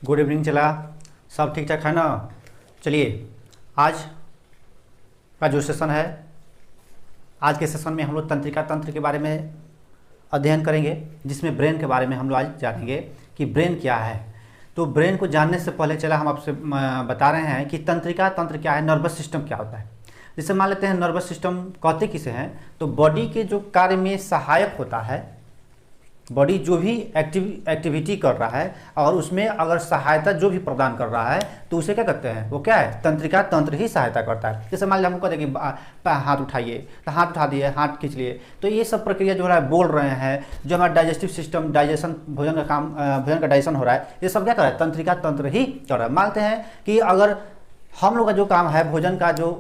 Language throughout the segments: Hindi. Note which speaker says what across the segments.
Speaker 1: Good evening. चला सब ठीक ठाक है ना। चलिए आज का जो सेशन है, आज के सेशन में हम लोग तंत्रिका तंत्र के बारे में अध्ययन करेंगे, जिसमें ब्रेन के बारे में हम लोग आज जानेंगे कि ब्रेन क्या है। तो ब्रेन को जानने से पहले चला हम आपसे बता रहे हैं कि तंत्रिका तंत्र क्या है, नर्वस सिस्टम क्या होता है। जैसे मान लेते हैं नर्वस सिस्टम कहते किसे हैं, तो बॉडी के जो कार्य में सहायक होता है, बॉडी जो भी एक्टिविटी कर रहा है और उसमें अगर सहायता जो भी प्रदान कर रहा है तो उसे क्या कहते हैं, वो क्या है, तंत्रिका तंत्र ही सहायता करता है। जैसे मान लीजिए हमको कहते हैं कि हाथ उठाइए, तो हाथ उठा दिए, हाथ खींच लिए, तो ये सब प्रक्रिया जो हो रहा है, बोल रहे हैं, जो हमारा डाइजेस्टिव सिस्टम, डाइजेशन, भोजन का काम, भोजन का डाइजेशन हो रहा है, ये सब क्या कर रहा है, तंत्रिका तंत्र ही कर रहा है। मानते हैं कि अगर हम लोग का जो काम है, भोजन का जो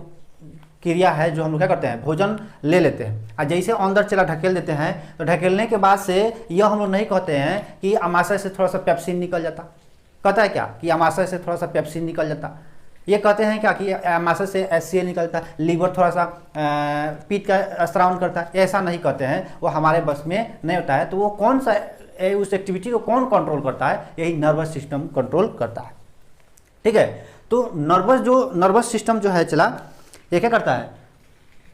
Speaker 1: क्रिया है, जो हम लोग क्या करते हैं, भोजन ले लेते हैं और जैसे अंदर चला ढकेल देते हैं, तो ढकेलने के बाद से यह हम लोग नहीं कहते हैं कि अमाशय से थोड़ा सा पेप्सिन निकल जाता। कहता है क्या कि अमाशय से थोड़ा सा पेप्सिन निकल जाता। ये कहते हैं क्या कि अमाशय से HCl निकलता, लीवर थोड़ा सा पीठ का स्रावन करता है। ऐसा नहीं कहते हैं, वो हमारे बस में नहीं होता है। तो वो कौन सा उस एक्टिविटी को कौन कंट्रोल करता है, यही नर्वस सिस्टम कंट्रोल करता है। ठीक है, तो नर्वस सिस्टम जो है चला, ये क्या करता है,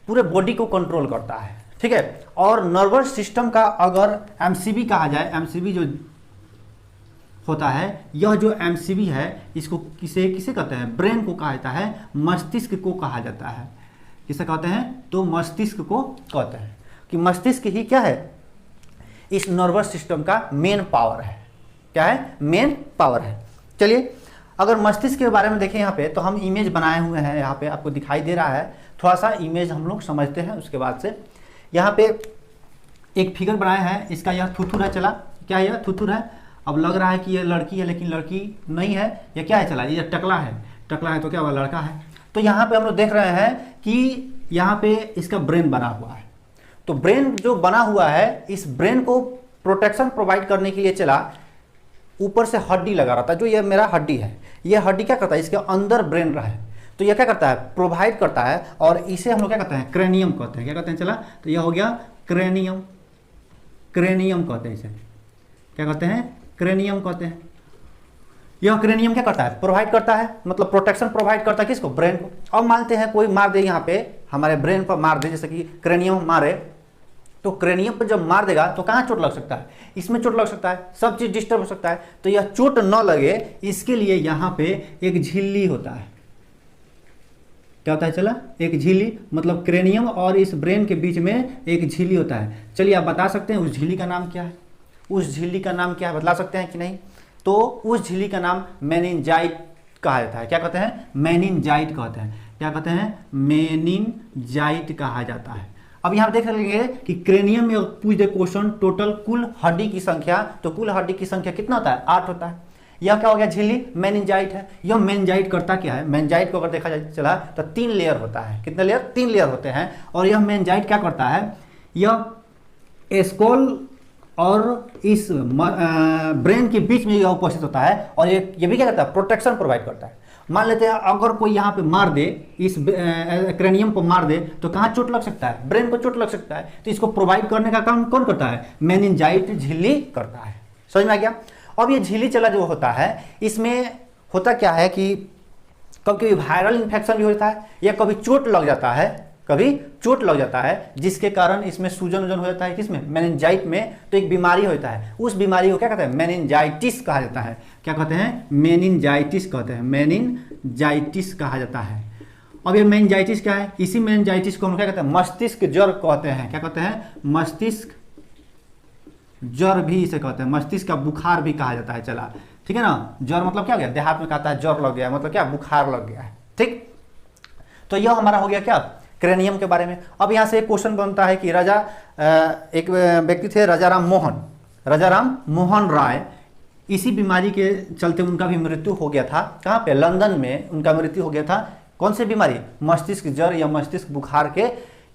Speaker 1: पूरे बॉडी को कंट्रोल करता है। ठीक है, और नर्वस सिस्टम का अगर एमसीबी कहा जाए, एमसीबी जो होता है, यह जो एमसीबी है, इसको किसे कहते हैं, ब्रेन को कहा जाता है, मस्तिष्क को कहा जाता है। किसे कहते हैं, तो मस्तिष्क को कहते हैं कि मस्तिष्क ही क्या है, इस नर्वस सिस्टम का मेन पावर है। क्या है, मेन पावर है। चलिए अगर मस्तिष्क के बारे में देखें यहाँ पे, तो हम इमेज बनाए हुए हैं, यहाँ पे आपको दिखाई दे रहा है। थोड़ा सा इमेज हम लोग समझते हैं, उसके बाद से यहाँ पे एक फिगर बनाया है। इसका यह थुथुर है। चला क्या है, यह थुथुर है। अब लग रहा है कि यह लड़की है, लेकिन लड़की नहीं है। यह क्या है, चला ये टकला है। टकला है तो क्या हुआ, लड़का है। तो यहाँ पे हम लोग देख रहे हैं कि यहाँ पे इसका ब्रेन बना हुआ है। तो ब्रेन जो बना हुआ है, इस ब्रेन को प्रोटेक्शन प्रोवाइड करने के लिए चला ऊपर से हड्डी लगा रहा था। जो ये मेरा हड्डी है, ये हड्डी क्या करता है, इसके अंदर ब्रेन रहा है, तो ये क्या करता है, प्रोवाइड करता है। और इसे हम लोग क्या कहते हैं, क्रेनियम कहते हैं। क्या कहते हैं, चला तो यह हो गया क्रेनियम। क्रेनियम कहते हैं इसे, क्या कहते हैं, क्रेनियम कहते हैं। यह क्रेनियम क्या करता है, प्रोवाइड करता है, मतलब प्रोटेक्शन प्रोवाइड करता है किसको, ब्रेन को। अब मानते हैं कोई मार दे, यहाँ पे हमारे ब्रेन पर मार दे, जैसे कि क्रेनियम मारे, तो क्रेनियम पर जब मार देगा तो कहाँ चोट लग सकता है, इसमें चोट लग सकता है, सब चीज डिस्टर्ब हो सकता है। तो यह चोट न लगे, इसके लिए यहाँ पे एक झिल्ली होता है। क्या होता है, चला एक झिल्ली, मतलब क्रेनियम और इस ब्रेन के बीच में एक झिल्ली होता है। चलिए आप बता सकते हैं उस झिल्ली का नाम क्या है, उस झिल्ली का नाम क्या है, बता सकते हैं कि नहीं। तो उस झिल्ली का नाम मेनिनजाइट कहा जाता है। क्या कहते हैं, मेनिनजाइट कहते हैं। क्या कहते हैं, मेनिनजाइट कहा जाता है। अब यहाँ देख लेंगे कि क्रेनियम में पूछ दे क्वेश्चन, टोटल कुल हड्डी की संख्या, तो कुल हड्डी की संख्या कितना होता है, 8 होता है। यह क्या हो गया, झिल्ली, मेनिनजाइट है। यह मेनिनजाइट करता क्या है, मेनिनजाइट को अगर देखा जाए चला तो 3 लेयर होता है। कितने लेयर, 3 लेयर होते हैं। और यह मेनिनजाइट क्या करता है, यह स्कल और इस ब्रेन के बीच में यह उपस्थित होता है। और ये भी क्या करता है, प्रोटेक्शन प्रोवाइड करता है। मान लेते हैं अगर कोई यहाँ पे मार दे, इस क्रेनियम को मार दे, तो कहाँ चोट लग सकता है, ब्रेन को चोट लग सकता है। तो इसको प्रोवाइड करने का काम कौन करता है, मेनिनजाइट झिल्ली करता है। समझ में आ गया। अब ये झिल्ली चला जो होता है, इसमें होता क्या है कि कभी वायरल इन्फेक्शन भी होता है, या कभी चोट लग जाता है, कभी चोट लग जाता है, जिसके कारण इसमें सूजन वजन हो जाता है। किसमें, मेनिनजाइट में। तो एक बीमारी होता है, उस बीमारी को क्या कहते हैं, मेनिनजाइटिस कहा जाता है। क्या कहते हैं, मेनिनजाइटिस कहते हैं, मेनिनजाइटिस कहा जाता है। अब ये मेनिनजाइटिस क्या है, इसी मेनिनजाइटिस को हम क्या कहते हैं, मस्तिष्क ज्वर कहते हैं। क्या कहते हैं, मस्तिष्क ज्वर भी इसे कहते हैं, मस्तिष्क का बुखार भी कहा जाता है। चला ठीक है ना, ज्वर मतलब क्या हो गया, देहात में कहता है ज्वर लग गया, मतलब क्या, बुखार लग गया है। ठीक, तो यह हमारा हो गया क्या, क्रेनियम के बारे में। अब यहाँ से एक क्वेश्चन बनता है कि एक व्यक्ति थे राजाराम मोहन राय, इसी बीमारी के चलते उनका भी मृत्यु हो गया था। कहाँ पे, लंदन में उनका मृत्यु हो गया था। कौन सी बीमारी, मस्तिष्क ज्वर या मस्तिष्क बुखार के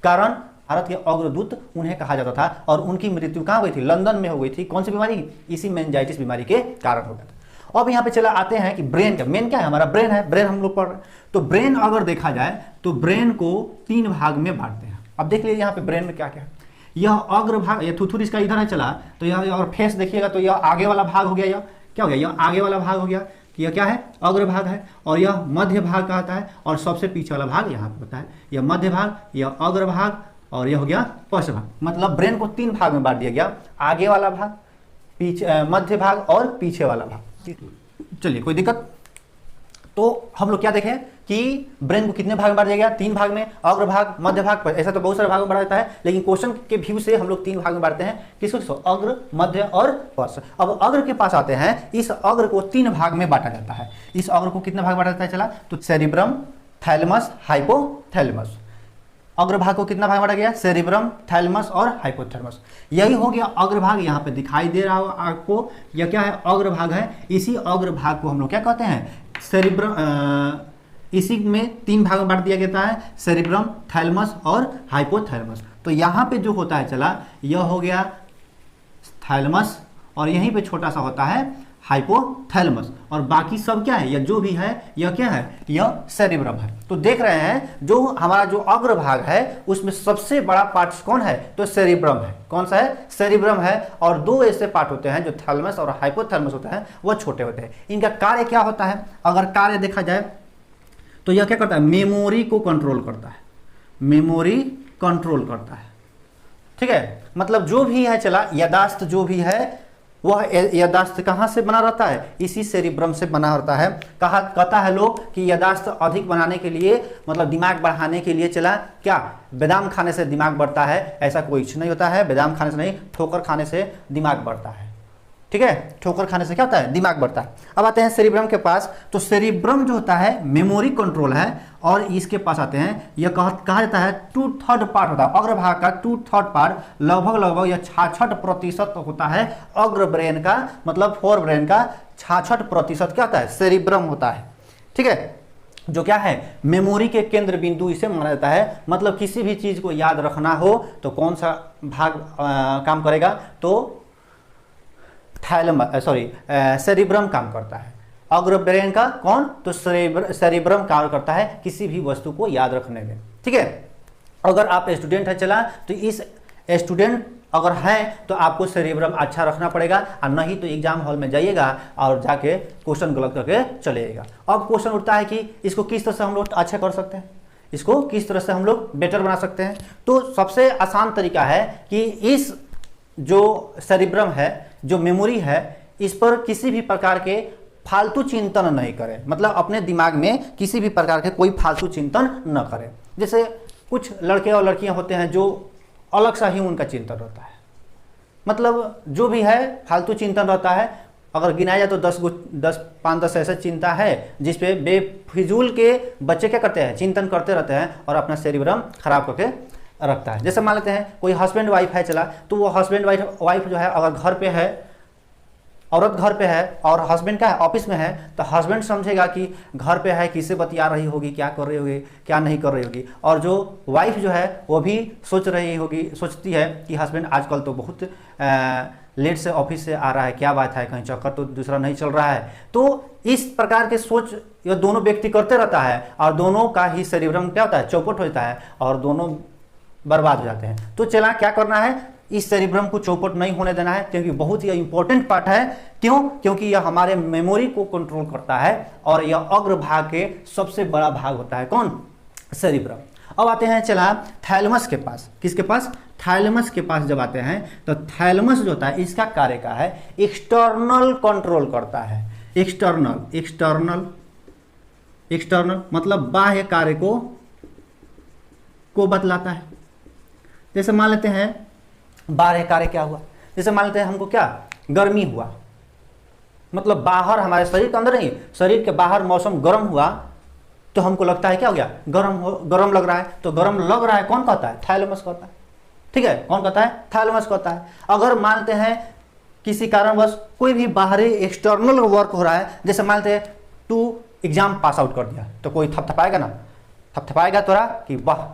Speaker 1: कारण भारत के अग्रदूत उन्हें कहा जाता था। और उनकी मृत्यु कहाँ हुई थी, लंदन में हो गई थी। कौन सी बीमारी, इसी मेनिनजाइटिस बीमारी के कारण हो गया था। अब यहाँ पे चला आते हैं कि ब्रेन का मेन क्या है, हमारा ब्रेन है, ब्रेन हम लोग पढ़ रहे हैं। तो ब्रेन अगर देखा जाए तो ब्रेन को 3 भाग में बांटते हैं। अब देख लीजिए यहाँ पे ब्रेन में क्या क्या है। यह अग्रभाग, ये थुथुर इसका इधर है चला, तो यह और फेस देखिएगा तो यह आगे वाला भाग हो गया, यह क्या हो गया, यह आगे वाला भाग हो गया। कि यह क्या है, अग्रभाग है, और यह मध्य भाग का आता है, और सबसे पीछे वाला भाग यहाँ पे होता है। यह मध्य भाग, यह अग्रभाग, और यह हो गया पश्च भाग। मतलब ब्रेन को 3 भाग में बांट दिया गया, आगे वाला भाग, पीछे मध्य भाग और पीछे वाला भाग। चलिए, कोई दिक्कत? तो हम लोग क्या देखें कि ब्रेन को कितने भाग में बांट दिया गया, 3 भाग में, अग्रभाग, मध्य भाग, ऐसा तो बहुत सारे भागों में बांटा जाता है, लेकिन क्वेश्चन के व्यू से हम लोग 3 भाग में बांटते हैं। किसको? अग्र, मध्य और पश्च। अब अग्र के पास आते हैं, इस अग्र को 3 भाग में बांटा जाता है। इस अग्र को कितने भाग में बांटा जाता है? चला, तो सेरिब्रम, थैलेमस, हाइपोथैलेमस। अग्रभाग को कितना भाग बांटा गया? सेरिब्रम, थैलेमस और हाइपोथैलेमस। यही हो गया अग्रभाग। यहाँ पे दिखाई दे रहा हो आपको, यह क्या है? अग्रभाग है। इसी अग्रभाग को हम लोग क्या कहते हैं? सेरिब्रम। इसी में 3 भाग में बांट दिया गया है, सेरिब्रम, थैलेमस और हाइपोथैलेमस। तो यहाँ पे जो होता है, चला, यह हो गया थैलेमस, और यहीं पे छोटा सा होता है हाइपोथैलेमस, और बाकी सब क्या है? यह जो भी है, यह क्या है? यह सेरिब्रम है। तो देख रहे हैं, जो हमारा जो अग्रभाग है उसमें सबसे बड़ा पार्ट कौन है? तो सेरिब्रम है। कौन सा है? सेरिब्रम है। और 2 ऐसे पार्ट होते हैं जो थैलेमस और हाइपोथैलेमस होते हैं, वह छोटे होते हैं। इनका कार्य क्या होता है? अगर कार्य देखा जाए तो यह क्या करता है? मेमोरी को कंट्रोल करता है। मेमोरी कंट्रोल करता है, ठीक है। मतलब जो भी है, चला, यादाश्त जो भी है, वह यादाश्त कहाँ से बना रहता है? इसी सेरिब्रम से बना रहता है। कहता है लोग कि यादाश्त अधिक बनाने के लिए, मतलब दिमाग बढ़ाने के लिए, चला, क्या बादाम खाने से दिमाग बढ़ता है? ऐसा कोई कुछ नहीं होता है। बादाम खाने से नहीं, ठोकर खाने से दिमाग बढ़ता है, ठीक है। ठोकर खाने से क्या होता है? दिमाग बढ़ता है। अब आते हैं सेरिब्रम के पास। तो सेरिब्रम जो होता है मेमोरी कंट्रोल है, और इसके पास आते हैं, यह कहा जाता है 2/3 पार्ट होता है। अग्रभाग का 2/3 पार्ट, लगभग यह 66% होता है अग्र ब्रेन का, मतलब फोर ब्रेन का 66% क्या होता है? सेरिब्रम होता है, ठीक है। जो क्या है? मेमोरी के केंद्र बिंदु इसे माना जाता है। मतलब किसी भी चीज को याद रखना हो तो कौन सा भाग काम करेगा? तो सेरिब्रम काम करता है। अग्र ब्रेन का कौन? तो सेरिब्रम कार्य करता है किसी भी वस्तु को याद रखने में, ठीक है। अगर आप स्टूडेंट है, चला, तो इस स्टूडेंट अगर हैं तो आपको सेरिब्रम अच्छा रखना पड़ेगा, और नहीं तो एग्जाम हॉल में जाइएगा और जाके क्वेश्चन गलत करके चलेगा। अब क्वेश्चन उठता है कि इसको किस तरह से हम लोग अच्छा कर सकते हैं, इसको किस तरह से हम लोग बेटर बना सकते हैं। तो सबसे आसान तरीका है कि इस जो सेरिब्रम है, जो मेमोरी है, इस पर किसी भी प्रकार के फालतू चिंतन नहीं करें। मतलब अपने दिमाग में किसी भी प्रकार के कोई फालतू चिंतन न करें। जैसे कुछ लड़के और लड़कियां होते हैं जो अलग सा ही उनका चिंतन रहता है, मतलब जो भी है फालतू चिंतन रहता है। अगर गिनाया जाए तो 5-10 ऐसे चिंता है जिसपे बेफिजूल के बच्चे क्या करते हैं? चिंतन करते रहते हैं और अपना सेरिब्रम खराब करके रखता है। जैसे मान लेते हैं कोई हस्बैंड वाइफ है, चला, तो वो हस्बैंड वाइफ जो है, अगर घर पे है, औरत घर पे है और हस्बैंड क्या है? ऑफिस में है, तो हस्बैंड समझेगा कि घर पे है, किससे बतिया रही होगी, क्या कर रही होगी, क्या नहीं कर रही होगी। और जो वाइफ जो है वो भी सोचती है कि हस्बैंड आजकल तो बहुत लेट से ऑफिस से आ रहा है, क्या बात है, कहीं चक्कर तो दूसरा नहीं चल रहा है। तो इस प्रकार के सोच ये दोनों व्यक्ति करते रहता है, और दोनों का ही सेरिब्रम क्या होता है? चौपट होता है, और दोनों बर्बाद हो जाते हैं। तो चला, क्या करना है? इस सेरिब्रम को चौपट नहीं होने देना है, क्योंकि बहुत ही इंपॉर्टेंट पार्ट है। क्यों? क्योंकि यह हमारे मेमोरी को कंट्रोल करता है, और यह अग्रभाग के सबसे बड़ा भाग होता है। कौन? सेरिब्रम। अब आते हैं, चला, थैलेमस के पास। किसके पास? थैलेमस के पास जब आते हैं तो थैलेमस जो होता है, इसका कार्य क्या है? एक्सटर्नल कंट्रोल करता है। एक्सटर्नल मतलब बाह्य कार्य को बतलाता है। जैसे मान लेते हैं बाह्य कार्य क्या हुआ? जैसे मान लेते हैं हमको क्या? गर्मी हुआ, मतलब बाहर, हमारे शरीर के अंदर नहीं, शरीर के बाहर मौसम गर्म हुआ, तो हमको लगता है क्या हो गया? गर्म लग रहा है। तो गर्म लग रहा है कौन कहता है? थैलेमस कहता है, ठीक है। कौन कहता है? थैलेमस कहता है। अगर मानते हैं किसी कारणवश कोई भी बाहरी एक्सटर्नल वर्क हो रहा है, जैसे मानते हैं तू एग्जाम पास आउट कर दिया, तो कोई थपथपाएगा ना? थपथपाएगा तोरा कि वाह,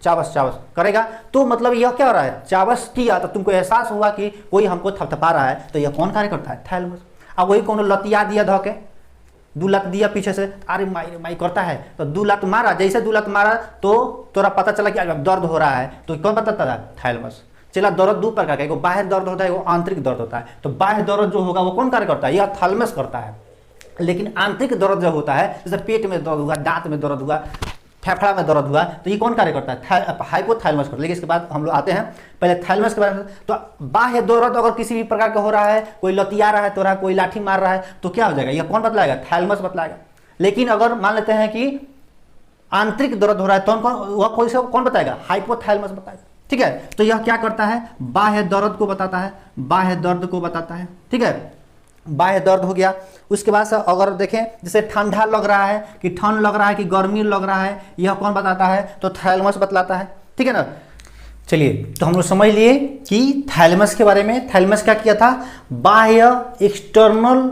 Speaker 1: चाबस करेगा। तो मतलब यह क्या हो रहा है? चाबस किया तो तुमको एहसास हुआ कि कोई हमको थपथपा रहा है, तो यह कौन कार्य करता है? थैलेमस। अब वही कोनो लतिया दिया धोके, 2 लत दिया पीछे से, अरे माई करता है, तो 2 लत मारा। जैसे 2 लत मारा तो तोरा पता चला कि दर्द हो रहा है, तो कौन बताता है? थैलेमस। चला, दर्द 2 प्रकार का, बाहर दर्द होता है, वो आंतरिक दर्द होता है। तो बाह्य दर्द जो होगा वो कौन कार्य करता है? यह थैलेमस करता है। लेकिन आंतरिक दर्द जो होता है, जैसे पेट में दर्द हुआ, दांत में दर्द हुआ, फेफड़ा में दर्द हुआ, तो ये कौन कार्य करता है? हाइपोथैलेमस करता है। लेकिन इसके बाद हम लोग आते हैं पहले थैलेमस के बारे में। तो बाह्य दर्द अगर किसी भी प्रकार का हो रहा है, कोई लतिया रहा है तो कोई लाठी मार रहा है, तो क्या हो जाएगा? यह कौन बतलाएगा? थैलेमस बतलाएगा। लेकिन अगर मान लेते हैं कि आंतरिक दर्द हो रहा है तो वह कौन बताएगा? हाइपोथैलेमस बताएगा। ठीक है, तो यह क्या करता है? बाह्य दर्द को बताता है, बाह्य दर्द को बताता है। ठीक है, बाह्य दर्द हो गया। उसके बाद अगर देखें जैसे ठंडा लग रहा है, कि ठंड लग रहा है, कि गर्मी लग रहा है, यह कौन बताता है? तो थैलेमस बतलाता है। ठीक है ना। चलिए, तो हम लोग समझ लिए कि थैलेमस के बारे में। थैलेमस क्या किया था? बाह्य एक्सटर्नल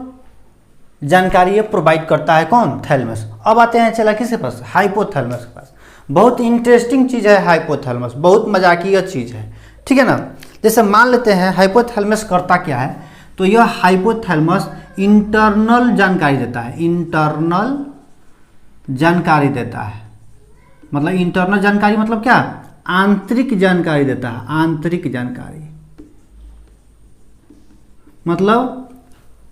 Speaker 1: जानकारी प्रोवाइड करता है। कौन? थैलेमस। अब आते हैं चला किसके पास? हाइपोथैलेमस के पास। बहुत इंटरेस्टिंग चीज है हाइपोथैलेमस, बहुत मजाकिया चीज है। ठीक है ना। जैसे मान लेते हैं हाइपोथैलेमस करता क्या है, तो यह हाइपोथैलेमस इंटरनल जानकारी देता है। इंटरनल जानकारी देता है, मतलब इंटरनल जानकारी मतलब क्या? आंतरिक जानकारी देता है। आंतरिक जानकारी मतलब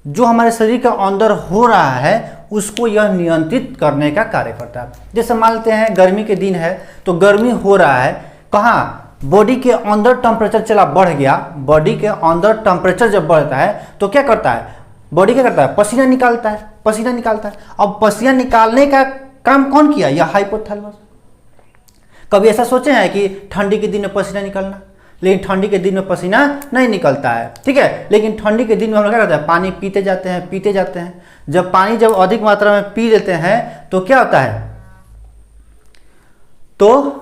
Speaker 1: जो हमारे शरीर के अंदर हो रहा है उसको यह नियंत्रित करने का कार्य करता है। जैसे मान लेते हैं गर्मी के दिन है, तो गर्मी हो रहा है कहाँ? बॉडी के अंदर टेम्परेचर चला बढ़ गया। बॉडी के अंदर टेम्परेचर जब बढ़ता है तो क्या करता है? बॉडी क्या करता है? पसीना निकालता है। पसीना निकालता है। अब पसीना निकालने का काम कौन किया? यह हाइपोथैलेमस। कभी ऐसा सोचे हैं कि ठंडी के दिन में पसीना निकलना? लेकिन ठंडी के दिन में पसीना नहीं निकलता है। ठीक है, लेकिन ठंडी के दिन में हम लोग क्या करते हैं? पानी पीते जाते हैं, पीते जाते हैं। जब पानी अधिक मात्रा में पी लेते हैं तो क्या होता है? तो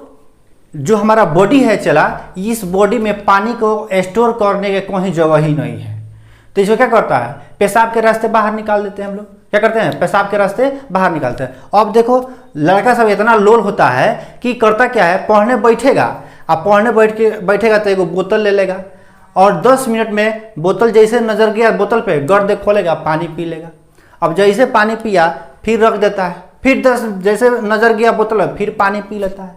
Speaker 1: जो हमारा बॉडी है चला, इस बॉडी में पानी को स्टोर करने के कोई जगह ही नहीं है, तो इसको क्या करता है? पेशाब के रास्ते बाहर निकाल देते हैं। हम लोग क्या करते हैं? पेशाब के रास्ते बाहर निकालते हैं। अब देखो लड़का सब इतना लोल होता है कि करता क्या है? पढ़ने बैठेगा, अब पढ़ने बैठेगा तो एगो बोतल ले लेगा, और 10 मिनट में बोतल जैसे नजर गया बोतल पे, गर्द खोलेगा, पानी पी लेगा। अब जैसे पानी पिया फिर रख देता है, फिर जैसे नजर गया बोतल में, फिर पानी पी लेता है।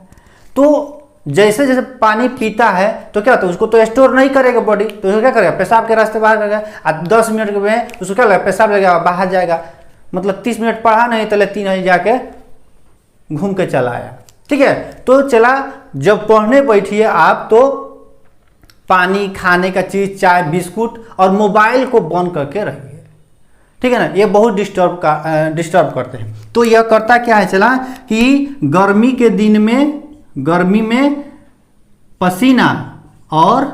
Speaker 1: तो जैसे जैसे पानी पीता है तो क्या होता है? उसको तो स्टोर नहीं करेगा बॉडी, तो उसको क्या करेगा? पेशाब के रास्ते बाहर करेगा। अब 10 मिनट में उसको क्या लगेगा? पेशाब लगेगा, बाहर जाएगा। मतलब 30 मिनट पढ़ा नहीं तो 3 ही जाके घूम के चला आया। ठीक है, तो चला जब पढ़ने बैठिए आप तो पानी, खाने का चीज, चाय, बिस्कुट और मोबाइल को बंद करके रहिए। ठीक है ना। ये बहुत डिस्टर्ब करते हैं। तो यह करता क्या है चला कि गर्मी के दिन में, गर्मी में पसीना और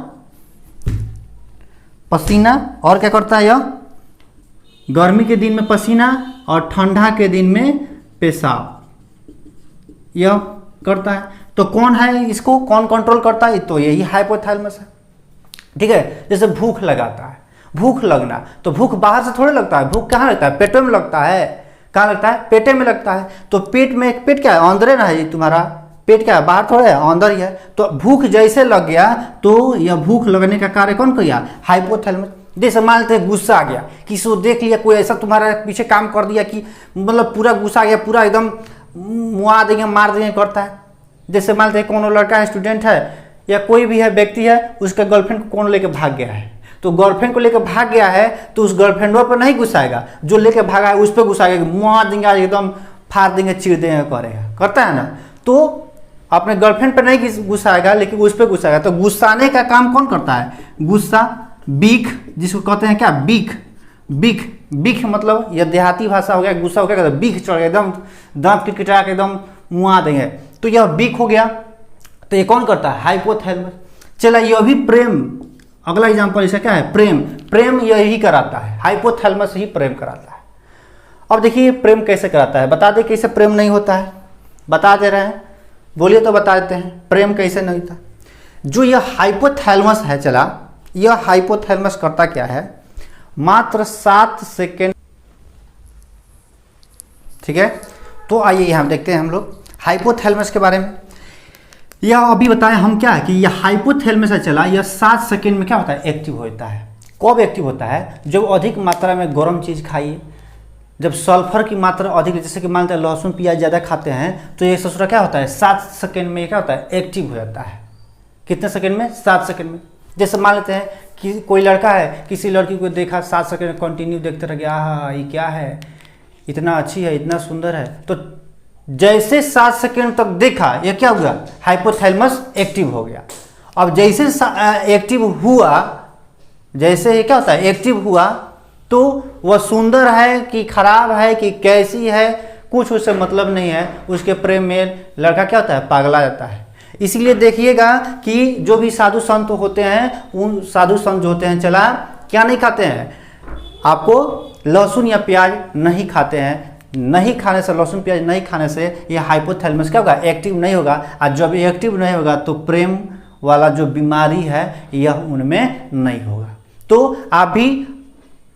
Speaker 1: क्या करता है? यह गर्मी के दिन में पसीना और ठंडा के दिन में पेशाब, यह करता है। तो कौन है? इसको कौन कंट्रोल करता है? तो यही हाइपोथैलेमस है। ठीक है, जैसे भूख लगाता है, भूख लगना, तो भूख बाहर से थोड़े लगता है, भूख कहाँ लगता है? पेटों में लगता है। कहाँ लगता है? पेटे में लगता है। तो पेट क्या है? अंदर ना है तुम्हारा पेट, क्या है? बाहर थोड़ा है, अंदर ही है। तो भूख जैसे लग गया तो यह भूख लगने का कार्य कौन किया? हाइपोथैलेमस। जैसे मान लेते हैं गुस्सा आ गया, किसी को देख लिया, कोई ऐसा तुम्हारे पीछे काम कर दिया कि मतलब पूरा गुस्सा आ गया, पूरा एकदम मुआ देंगे, मार देंगे करता है। जैसे मान लेते हैं कौन लड़का है, स्टूडेंट है, या कोई भी है व्यक्ति है, उसका गर्लफ्रेंड को कौन लेके भाग गया है, तो गर्लफ्रेंड को लेकर भाग गया है तो उस गर्लफ्रेंड पर नहीं गुस्साएगा, जो लेके भागा है उस पर गुस्साएगा, मुआ देंगे, एकदम फाड़ देंगे, चीर देंगे, करेगा, करता है ना। तो अपने गर्लफ्रेंड पर नहीं गुस्साएगा लेकिन उस पर गुस्साएगा। तो गुस्साने का काम कौन करता है? गुस्सा, बीख, जिसको कहते हैं क्या? बीख। बीख, बीख मतलब यह देहाती भाषा हो गया। गुस्सा हो गया, बीख चढ़ गया, एकदम दांत किटकिटा के एकदम मुआ देंगे, तो यह बीख हो गया। तो ये कौन करता है? हाइपोथैलेमस। चला, यह भी प्रेम, अगला एग्जांपल इसका क्या है? प्रेम। प्रेम यही कराता है, हाइपोथैलेमस ही प्रेम कराता है। अब देखिए प्रेम कैसे कराता है, बता दे कैसे प्रेम नहीं होता है, बता दे रहे हैं, बोलिए तो बता देते हैं प्रेम कैसे नहीं होता। जो यह हाइपोथैलेमस है, चला यह हाइपोथैलेमस करता क्या है? मात्र 7 सेकेंड। ठीक है, तो आइए यहाँ देखते हैं हम लोग हाइपोथैलेमस के बारे में। यह अभी बताएं हम क्या है कि यह हाइपोथैलेमस है, चला यह 7 सेकेंड में क्या होता है? एक्टिव होता है। कब एक्टिव होता है? जब अधिक मात्रा में गर्म चीज़ खाइए, जब सल्फर की मात्रा अधिक, जैसे कि मानते हैं लहसुन प्याज ज़्यादा खाते हैं, तो ये ससुरा क्या होता है? 7 सेकेंड में क्या होता है? एक्टिव हो जाता है। कितने सेकेंड में? 7 सेकेंड में। जैसे मान लेते हैं कि कोई लड़का है, किसी लड़की को देखा, 7 सेकेंड कंटिन्यू देखते रह गया, हाँ ये क्या है, इतना अच्छी है, इतना सुंदर है। तो जैसे 7 सेकेंड तक देखा, ये क्या हुआ, हाइपोथैलेमस एक्टिव हो गया। अब जैसे एक्टिव हुआ, जैसे ये क्या होता है, एक्टिव हुआ, तो वह सुंदर है कि खराब है कि कैसी है, कुछ उससे मतलब नहीं है। उसके प्रेम में लड़का क्या होता है, पागला जाता है। इसीलिए देखिएगा कि जो भी साधु संत होते हैं, उन साधु संत जो होते हैं चला क्या नहीं खाते हैं, आपको लहसुन या प्याज नहीं खाते हैं। नहीं खाने से, लहसुन प्याज नहीं खाने से ये हाइपोथैलेमस क्या होगा, एक्टिव नहीं होगा। और जब एक्टिव नहीं होगा तो प्रेम वाला जो बीमारी है यह उनमें नहीं होगा। तो आप भी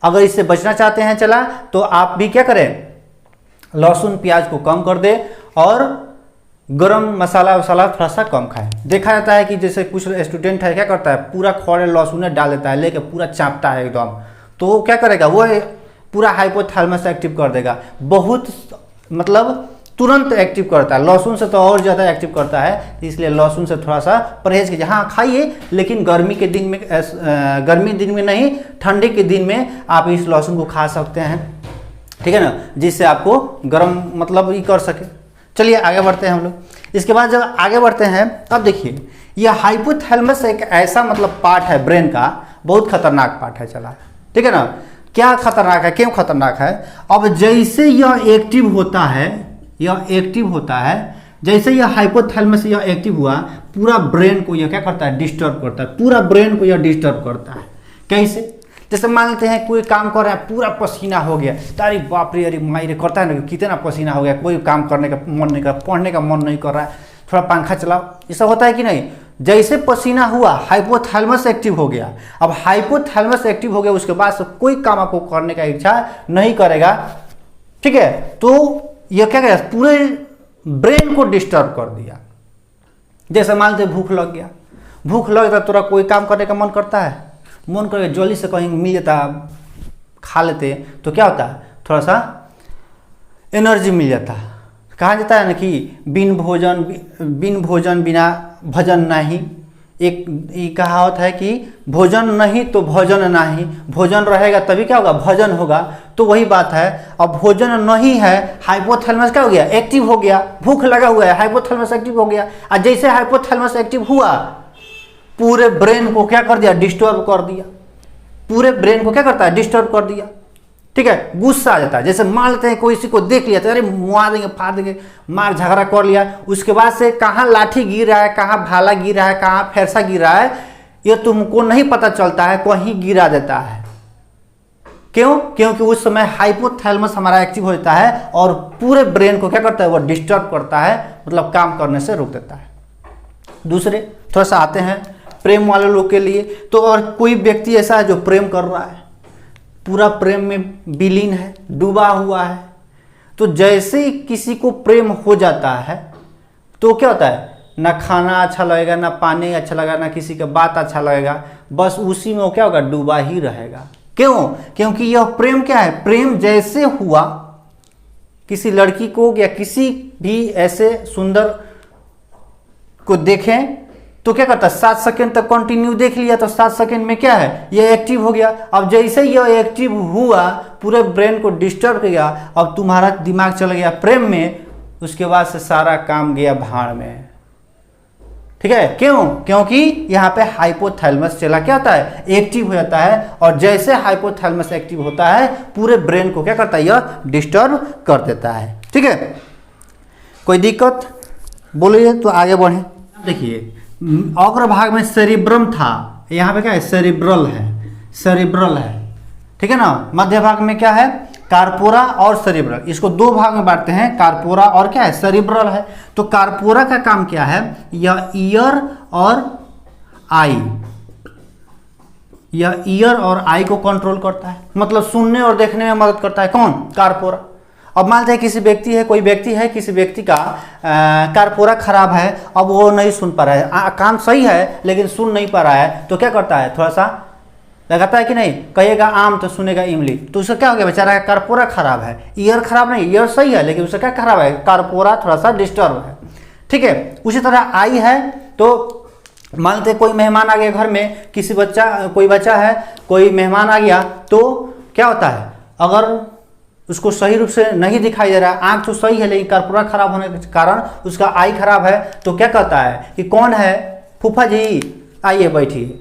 Speaker 1: अगर इससे बचना चाहते हैं चला, तो आप भी क्या करें, लहसुन प्याज को कम कर दे और गरम मसाला वसाला थोड़ा सा कम खाएं। देखा जाता है कि जैसे कुछ स्टूडेंट है क्या करता है, पूरा खौरे लहसुन डाल देता है, लेके पूरा चापता है एकदम, तो क्या करेगा, वो पूरा हाइपोथैलेमस एक्टिव कर देगा। बहुत मतलब तुरंत एक्टिव करता है, लहसुन से तो और ज़्यादा एक्टिव करता है। इसलिए लहसुन से थोड़ा सा परहेज कीजिए। हाँ खाइए, लेकिन गर्मी के दिन में, गर्मी दिन में नहीं, ठंडी के दिन में आप इस लहसुन को खा सकते हैं, ठीक है ना, जिससे आपको गर्म मतलब ये कर सके। चलिए आगे बढ़ते हैं हम लोग। इसके बाद जब आगे बढ़ते हैं, तब देखिए यह हाइपोथैलेमस एक ऐसा मतलब पार्ट है ब्रेन का, बहुत खतरनाक पार्ट है चला, ठीक है ना। क्या खतरनाक है, क्यों खतरनाक है, अब जैसे यह एक्टिव होता है, यह एक्टिव होता है, जैसे यह हाइपोथैलेमस यह एक्टिव हुआ, पूरा ब्रेन को यह क्या करता है, डिस्टर्ब करता है। पूरा ब्रेन को यह डिस्टर्ब करता है। कैसे, जैसे मान लेते हैं कोई काम कर रहा है, पूरा पसीना हो गया, तारी बाप रे, अरे माई रे, करता है ना, कितना पसीना हो गया, कोई काम करने का मन नहीं कर, पढ़ने का मन नहीं कर रहा है, थोड़ा पंखा चलाओ, ये सब होता है कि नहीं। जैसे पसीना हुआ, हाइपोथैलेमस एक्टिव हो गया। अब हाइपोथैलेमस एक्टिव हो गया, उसके बाद से कोई काम आपको करने का इच्छा नहीं करेगा, ठीक है। तो यह क्या करेगा, पूरे ब्रेन को डिस्टर्ब कर दिया। जैसे मान लेते भूख लग गया, भूख लग जाता, थोड़ा कोई काम करने का मन करता है, मन करके जल्दी से कहीं मिल जाता, खा लेते, तो क्या होता है, थोड़ा सा एनर्जी मिल जाता। कहा जाता है ना कि बिन भोजन बिना भजन नहीं। एक ये कहावत है कि भोजन नहीं तो भोजन नहीं, भोजन रहेगा तभी क्या होगा, भजन होगा। तो वही बात है, अब भोजन नहीं है, हाइपोथैलेमस क्या हो गया, एक्टिव हो गया। भूख लगा हुआ है, हाइपोथैलेमस एक्टिव हो गया, और जैसे हाइपोथैलेमस एक्टिव हुआ, पूरे ब्रेन को क्या कर दिया, डिस्टर्ब कर दिया। पूरे ब्रेन को क्या करता है, डिस्टर्ब कर दिया, ठीक है। गुस्सा आ जाता है, जैसे मान लेते हैं कोई किसी को देख लिया तो अरे मुआ देंगे, फाड़ देंगे, मार झगड़ा कर लिया, उसके बाद से कहाँ लाठी गिर रहा है, कहाँ भाला गिर रहा है, कहाँ फैरसा गिर रहा है, ये तुमको नहीं पता चलता है, कहीं गिरा देता है। क्यों, क्योंकि उस समय हाइपोथैलेमस हमारा एक्टिव हो जाता है और पूरे ब्रेन को क्या करता है, वो डिस्टर्ब करता है, मतलब काम करने से रोक देता है। दूसरे थोड़ा सा आते हैं प्रेम वाले लोग के लिए। तो और कोई व्यक्ति ऐसा है जो प्रेम कर रहा है, पूरा प्रेम में विलीन है, डूबा हुआ है, तो जैसे ही किसी को प्रेम हो जाता है तो क्या होता है, ना खाना अच्छा लगेगा, ना पानी अच्छा लगेगा, ना किसी का बात अच्छा लगेगा, बस उसी में वो क्या होगा, डूबा ही रहेगा। क्यों, क्योंकि यह प्रेम क्या है, प्रेम जैसे हुआ किसी लड़की को या किसी भी ऐसे सुंदर को देखें तो क्या करता है, 7 सेकेंड तक कंटिन्यू देख लिया तो 7 सेकेंड में क्या है, ये एक्टिव हो गया। अब जैसे यह एक्टिव हुआ, पूरे ब्रेन को डिस्टर्ब किया, अब तुम्हारा दिमाग चला गया प्रेम में, उसके बाद से सारा काम गया भाड़ में, ठीक है। क्यों, क्योंकि यहाँ पे हाइपोथैलेमस चला क्या होता है, एक्टिव हो जाता है, और जैसे हाइपोथैलेमस एक्टिव होता है, पूरे ब्रेन को क्या करता है, यह डिस्टर्ब कर देता है, ठीक है। कोई दिक्कत बोलिए तो आगे बढ़े। देखिए अग्र भाग में सेरिब्रम था, यहाँ पे क्या है, सेरिब्रल है, सेरिब्रल है, ठीक है ना। मध्य भाग में क्या है, कार्पोरा और सेरिब्रल, इसको दो भाग में बांटते हैं, कार्पोरा और क्या है, सेरिब्रल है। तो कार्पोरा का काम क्या है, यह ईयर और आई, यह ईयर और आई को कंट्रोल करता है, मतलब सुनने और देखने में मदद करता है। कौन, कार्पोरा। अब मानते हैं किसी व्यक्ति है, कोई व्यक्ति है, किसी व्यक्ति का कार्पोरा खराब है, अब वो नहीं सुन पा रहा है, काम सही है लेकिन सुन नहीं पा रहा है, तो क्या करता है, थोड़ा सा लगाता है कि नहीं, कहेगा आम तो सुनेगा इमली, तो उसका क्या हो गया, बेचारा कार्पोरा खराब है। ईयर खराब नहीं, ईयर सही है लेकिन उसका क्या खराब है, कार्पोरा थोड़ा सा डिस्टर्ब है, ठीक है। उसी तरह आई है, तो मान लेते कोई मेहमान आ गया घर में, किसी बच्चा, कोई बच्चा है, कोई मेहमान आ गया, तो क्या होता है, अगर उसको सही रूप से नहीं दिखाई दे रहा है, आंख तो सही है लेकिन कर्पूरा खराब होने के कारण उसका आई खराब है, तो क्या कहता है कि कौन है, फूफा जी आइए बैठिए,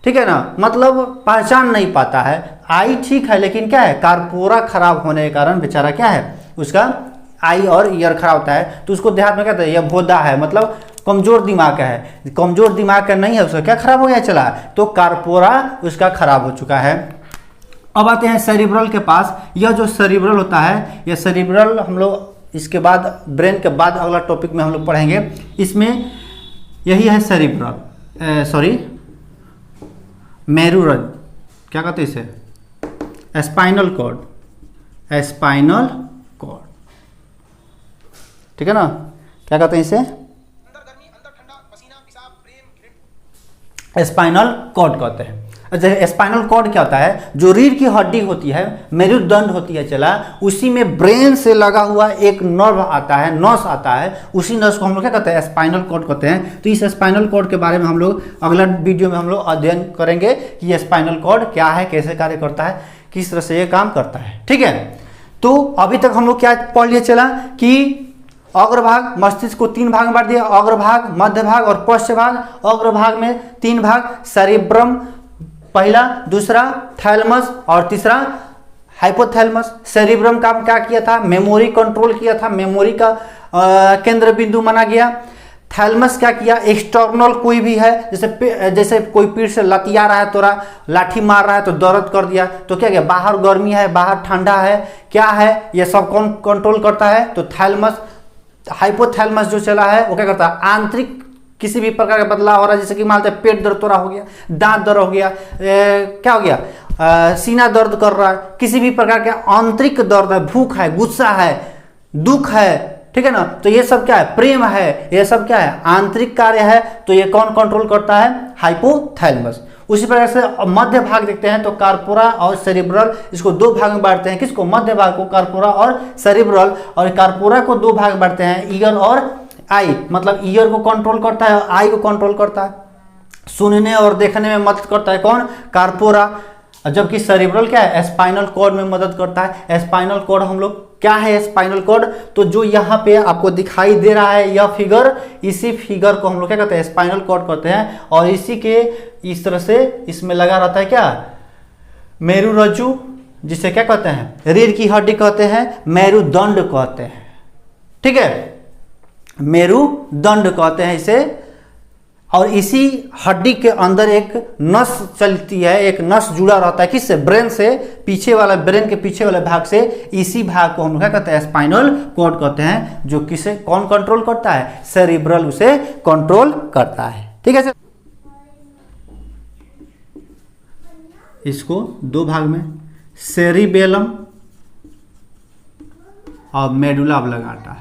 Speaker 1: ठीक है ना, मतलब पहचान नहीं पाता है। आई ठीक है लेकिन क्या है, कर्पूरा खराब होने के कारण बेचारा क्या है, उसका आई और ईयर खराब होता है, तो उसको देहात में कहते हैं यह भोदा है, मतलब कमजोर दिमाग का है, कमजोर दिमाग का नहीं है, उसका क्या खराब हो गया, चला, तो कर्पूरा उसका खराब हो चुका है। अब आते हैं सेरिब्रल के पास। यह जो सेरिब्रल होता है, यह सेरिब्रल हम लोग इसके बाद ब्रेन के बाद अगला टॉपिक में हम लोग पढ़ेंगे। इसमें यही है सेरिब्रल, सॉरी मेरुरज, क्या कहते हैं इसे, स्पाइनल कॉर्ड, स्पाइनल कॉर्ड, ठीक है ना, क्या कहते हैं इसे, स्पाइनल कॉर्ड कहते हैं। जैसे स्पाइनल कॉर्ड क्या होता है, जो रीढ़ की हड्डी होती है, मेरुदंड होती है, चला, उसी में ब्रेन से लगा हुआ एक नर्व आता है, नस आता है, उसी नस को हम लोग क्या कहते हैं, स्पाइनल कॉर्ड कहते हैं। तो इस स्पाइनल कॉर्ड के बारे में हम लोग अगला वीडियो में हम लोग अध्ययन करेंगे कि ये स्पाइनल कॉर्ड क्या है, कैसे कार्य करता है, किस तरह से ये काम करता है, ठीक है। तो अभी तक हम लोग क्या पढ़ लिए, चला कि अग्रभाग, मस्तिष्क को 3 भाग में बांट दिया, अग्रभाग, मध्य भाग और पश्च भाग। अग्रभाग में 3 भाग, सेरिब्रम पहला, दूसरा थैलमस और तीसरा हाइपोथैलमस। सेरिब्रम का क्या किया था, मेमोरी कंट्रोल किया था, मेमोरी का केंद्र बिंदु माना गया। थैलमस क्या किया, एक्सटर्नल कोई भी है, जैसे कोई पीठ से लतिया रहा है, तोरा लाठी मार रहा है तो दर्द कर दिया, तो क्या किया, बाहर गर्मी है, बाहर ठंडा है, क्या है, ये सब कौन कंट्रोल करता है, तो थैलमस। हाइपोथैलमस जो चला है वो क्या करता है, आंतरिक किसी भी प्रकार का बदलाव हो रहा है, जैसे कि मान लेते हैं पेट दर्द तोरा हो गया, दांत दर्द हो गया, क्या हो गया, सीना दर्द कर रहा है, किसी भी प्रकार के आंतरिक दर्द है, भूख है, गुस्सा है, दुख है, ठीक है ना, तो ये सब क्या है, प्रेम है, ये सब क्या है, आंतरिक कार्य है, तो ये कौन कंट्रोल करता है, हाइपोथैलमस। उसी प्रकार से मध्य भाग देखते हैं तो कर्पूरा और सेरिब्रल, इसको 2 भाग में बांटते हैं, किसको, मध्य भाग को, कर्पूरा और सेरिब्रल। और कर्पूरा को 2 भाग में बांटते हैं, ईयर और आई, मतलब ईयर को कंट्रोल करता है और आई को कंट्रोल करता है, सुनने और देखने में मदद करता है कौन, कर्पूरा। जबकि सेरिब्रल क्या है, स्पाइनल कॉर्ड में मदद करता है। स्पाइनल कॉर्ड हम लोग क्या है, स्पाइनल कॉर्ड, तो जो यहाँ पे आपको दिखाई दे रहा है यह फिगर, इसी फिगर को हम लोग क्या कहते हैं, स्पाइनल कॉर्ड कहते हैं। और इसी के इस तरह से इसमें लगा रहता है क्या, मेरुरज्जु, जिसे क्या कहते हैं, रीढ़ की हड्डी कहते हैं, मेरुदंड कहते हैं, ठीक है, मेरुदंड कहते हैं इसे। और इसी हड्डी के अंदर एक नस चलती है, एक नस जुड़ा रहता है, किससे, ब्रेन से, पीछे वाला, ब्रेन के पीछे वाले भाग से। इसी भाग को हम क्या कहते हैं, स्पाइनल कॉर्ड कहते हैं, जो किसे कौन कंट्रोल करता है, सेरिब्रल उसे कंट्रोल करता है, ठीक है। इसको 2 भाग में, सेरिबेलम और मेडुला ऑब्लंगाटा।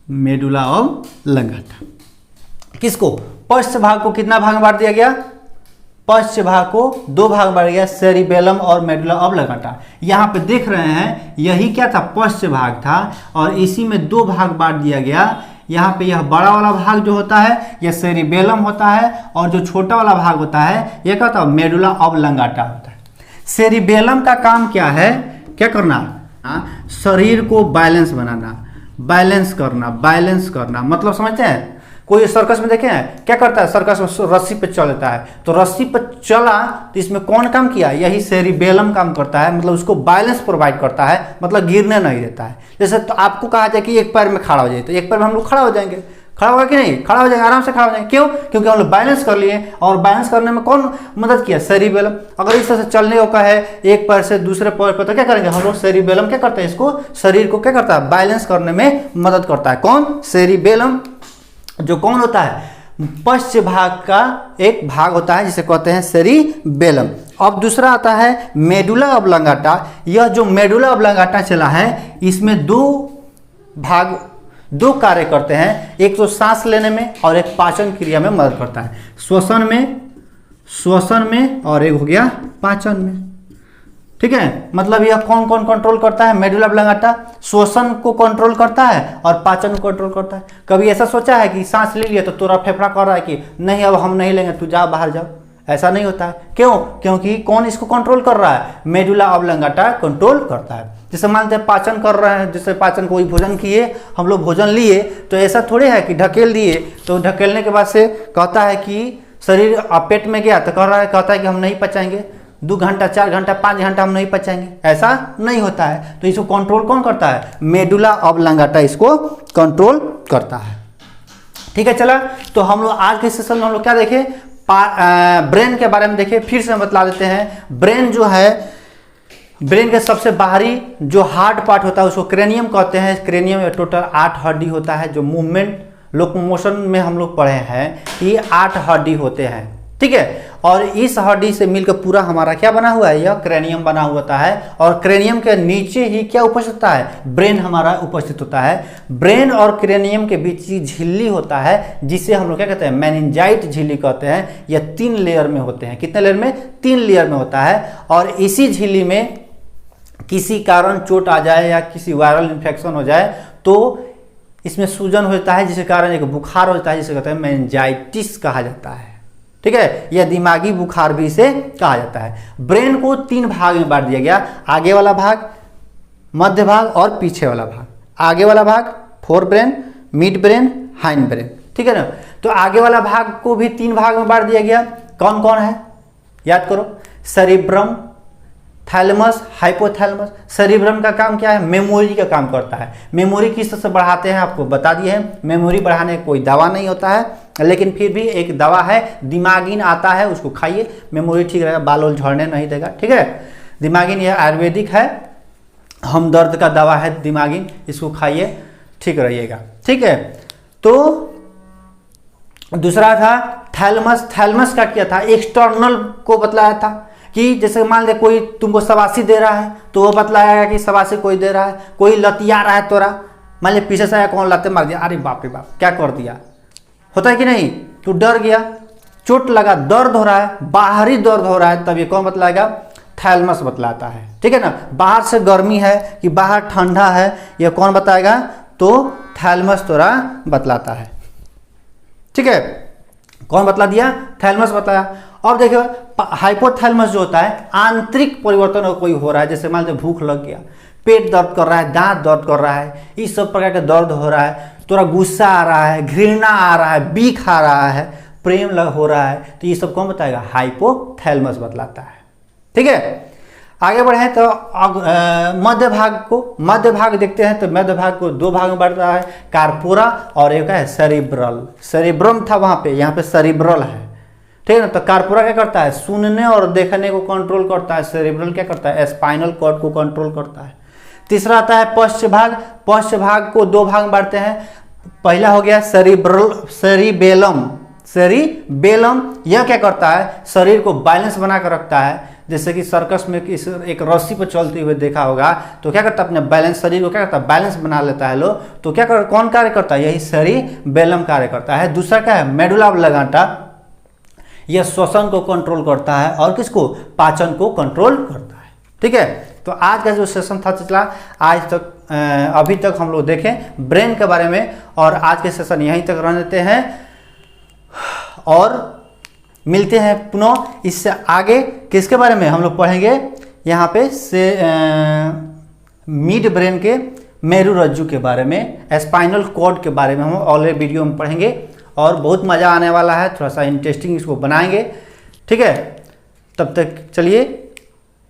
Speaker 1: मेडुला ऑब्लंगाटा किसको, पश्च भाग को कितना भाग में बांट दिया गया, पश्च भाग को 2 भाग में बांट गया, सेरिबेलम और मेडुला ऑब्लंगाटा। यहाँ पे देख रहे हैं यही क्या था, पश्च भाग था, और इसी में 2 भाग बांट दिया गया। यहाँ पे यह बड़ा वाला भाग जो होता है यह सेरिबेलम होता है, और जो छोटा वाला भाग होता है यह क्या होता है, मेडुला ऑब्लंगाटा होता है। सेरिबेलम का काम क्या है, क्या करना, शरीर को बैलेंस बनाना, बैलेंस करना, मतलब समझते हैं, कोई सर्कस में देखे हैं क्या करता है, सर्कस में रस्सी पे चल लेता है, तो रस्सी पे चला तो इसमें कौन काम किया, यही सेरिबेलम काम करता है, मतलब उसको बैलेंस प्रोवाइड करता है, मतलब गिरने नहीं देता है। जैसे तो आपको कहा जाए कि एक पैर में खड़ा हो जाए, तो एक पैर में हम लोग खड़ा हो जाएंगे, खड़ा होगा कि नहीं, खड़ा हो जाएंगे, आराम से खड़ा हो जाएंगे, क्यों, क्योंकि हम लोग बैलेंस कर लिए। और बैलेंस करने में कौन मदद किया, सेरिबेलम। अगर इस तरह से चलने का है एक पैर से दूसरे पैर पर, तो क्या करेंगे हम लोग, सेरिबेलम क्या करते हैं, इसको शरीर को क्या करता है, बैलेंस करने में मदद करता है, कौन, सेरिबेलम, जो कौन होता है, पश्च भाग का एक भाग होता है जिसे कहते हैं सेरिबेलम। अब दूसरा आता है मेडुला ऑब्लंगाटा। यह जो मेडुला ऑब्लंगाटा चला है इसमें 2 भाग, 2 कार्य करते हैं, एक तो सांस लेने में और एक पाचन क्रिया में मदद करता है, श्वसन में और एक हो गया पाचन में, ठीक है। मतलब यह कौन कौन कंट्रोल करता है, मेडुला ऑब्लंगाटा श्वसन को कंट्रोल करता है और पाचन को कंट्रोल करता है। कभी ऐसा सोचा है कि सांस ले लिया तो तोरा फेफड़ा कर रहा है कि नहीं अब हम नहीं लेंगे, तू जा बाहर जाओ, ऐसा नहीं होता है। क्यों? क्योंकि कौन इसको कंट्रोल कर रहा है? मेडुला ऑब्लंगाटा कंट्रोल करता है। जैसे मानते हैं पाचन कर रहे हैं, जैसे पाचन कोई भोजन किए, हम लोग भोजन लिए, तो ऐसा थोड़े है कि ढकेल दिए, तो ढकेलने के बाद से कहता है कि शरीर पेट में गया तो कहता है कि हम नहीं पचाएंगे, 2 घंटा 4 घंटा 5 घंटा हम नहीं पचाएंगे, ऐसा नहीं होता है। तो इसको कंट्रोल कौन करता है? मेडुला ऑब्लंगाटा इसको कंट्रोल करता है। ठीक है, चला। तो हम लोग आज के सेशन में हम लोग क्या देखें? ब्रेन के बारे में देखें। फिर से बतला देते हैं, ब्रेन जो है, ब्रेन के सबसे बाहरी जो हार्ड पार्ट होता है उसको क्रेनियम कहते हैं। क्रेनियम में टोटल 8 हड्डी होता है। जो मूवमेंट लोकोमोशन में हम लोग पढ़े हैं कि 8 हड्डी होते हैं, ठीक है। और इस हड्डी से मिलकर पूरा हमारा क्या बना हुआ है? यह क्रेनियम बना हुआ होता है। और क्रेनियम के नीचे ही क्या उपस्थित होता है? ब्रेन हमारा उपस्थित होता है। ब्रेन और क्रेनियम के बीच ही झिल्ली होता है, जिसे हम लोग क्या कहते हैं? मेनिंजाइट झिल्ली कहते हैं। यह 3 लेयर में होते हैं। कितने लेयर में? 3 लेयर में होता है। और इसी झिल्ली में किसी कारण चोट आ जाए या किसी वायरल इन्फेक्शन हो जाए तो इसमें सूजन होता है, जिसके कारण एक बुखार होता है, जिसे कहते हैं मेनिंजाइटिस कहा जाता है। ठीक है, यह दिमागी बुखार भी इसे कहा जाता है। ब्रेन को 3 भाग में बांट दिया गया, आगे वाला भाग, मध्य भाग और पीछे वाला भाग। आगे वाला भाग fore brain, mid brain, hind brain, ठीक है ना। तो आगे वाला भाग को भी 3 भाग में बांट दिया गया। कौन कौन है? याद करो, सेरिब्रम, थैलेमस, हाइपोथैलेमस। सेरिब्रम का काम क्या है? मेमोरी का काम करता है। मेमोरी किस तरह से बढ़ाते हैं आपको बता दिए हैं। मेमोरी बढ़ाने का कोई दवा नहीं होता है, लेकिन फिर भी एक दवा है, दिमागिन आता है, उसको खाइए, मेमोरी ठीक रहेगा, बाल वाल झड़ने नहीं देगा, ठीक है। दिमागिन यह आयुर्वेदिक है, हम दर्द का दवा है दिमागिन, इसको खाइए, ठीक रहिएगा, ठीक है। तो दूसरा था थैलेमस। थैलेमस का क्या था? एक्सटर्नल को बतलाया था कि जैसे मान ले कोई तुमको शाबाशी दे रहा है तो वो बतलाएगा कि शाबाशी कोई दे रहा है। कोई लतिया रहा है तोरा, मान ले पीछे से आया, कौन लाते मार दिया, अरे बाप रे बाप क्या कर दिया, होता है कि नहीं? तू डर गया, चोट लगा, दर्द हो रहा है, बाहरी दर्द हो रहा है, तब ये कौन बतलाएगा? थैलेमस बतलाता है, ठीक है ना। बाहर से गर्मी है कि बाहर ठंडा है, ये कौन बताएगा? तो थैलेमस तोरा बतलाता है, ठीक है। कौन बतला दिया? थैलेमस बताया। और देखो हाइपोथैलेमस जो होता है, आंतरिक परिवर्तन कोई हो रहा है, जैसे मान लो भूख लग गया, पेट दर्द कर रहा है, दांत दर्द कर रहा है, इस सब प्रकार का दर्द हो रहा है, थोड़ा गुस्सा आ रहा है, घृणा आ रहा है, बीख आ रहा है, प्रेम हो रहा है, तो ये सब कौन बताएगा? हाइपोथैलेमस बतलाता है, ठीक है। आगे बढ़े तो मध्य भाग को, मध्य भाग देखते हैं तो मध्य भाग को 2 भाग में बांटता है, कार्पोरा और एक है सेरिब्रल। सेरिब्रम था वहां पे, यहाँ पे सेरिब्रल है, ठीक है ना। तो कार्पोरा क्या करता है? सुनने और देखने को कंट्रोल करता है। सेरिब्रल क्या करता है? स्पाइनल कॉर्ड को कंट्रोल करता है। तीसरा आता है पश्च भाग। पश्च भाग को 2 भाग में बांटते हैं। पहला हो गया सेरिबेलम। सेरिबेलम यह क्या करता है? शरीर को बैलेंस बना कर रखता है। जैसे कि सर्कस में एक रस्सी पर चलते हुए देखा होगा, तो क्या करता है? अपने बैलेंस, शरीर को क्या करता है? बैलेंस बना लेता है लोग। तो क्या कौन कार्य करता है? यही सेरिबेलम कार्य करता है। दूसरा क्या है? मेडुला ऑब्लंगाटा, यह श्वसन को कंट्रोल करता है और किसको? पाचन को कंट्रोल करता है, ठीक है। तो आज का जो सेशन था चला, आज तक अभी तक हम लोग देखें ब्रेन के बारे में, और आज के सेशन यहीं तक रहने देते हैं और मिलते हैं पुनः। इससे आगे किसके बारे में हम लोग पढ़ेंगे? यहाँ पे से मिड ब्रेन के मेरु रज्जु के बारे में, स्पाइनल कॉर्ड के बारे में हम अगले वीडियो में पढ़ेंगे, और बहुत मज़ा आने वाला है, थोड़ा सा इंटरेस्टिंग इसको बनाएंगे, ठीक है। तब तक चलिए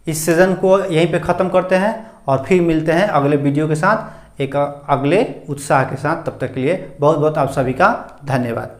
Speaker 1: इस सीज़न को यहीं पे ख़त्म करते हैं और फिर मिलते हैं अगले वीडियो के साथ, एक अगले उत्साह के साथ। तब तक के लिए बहुत बहुत आप सभी का धन्यवाद।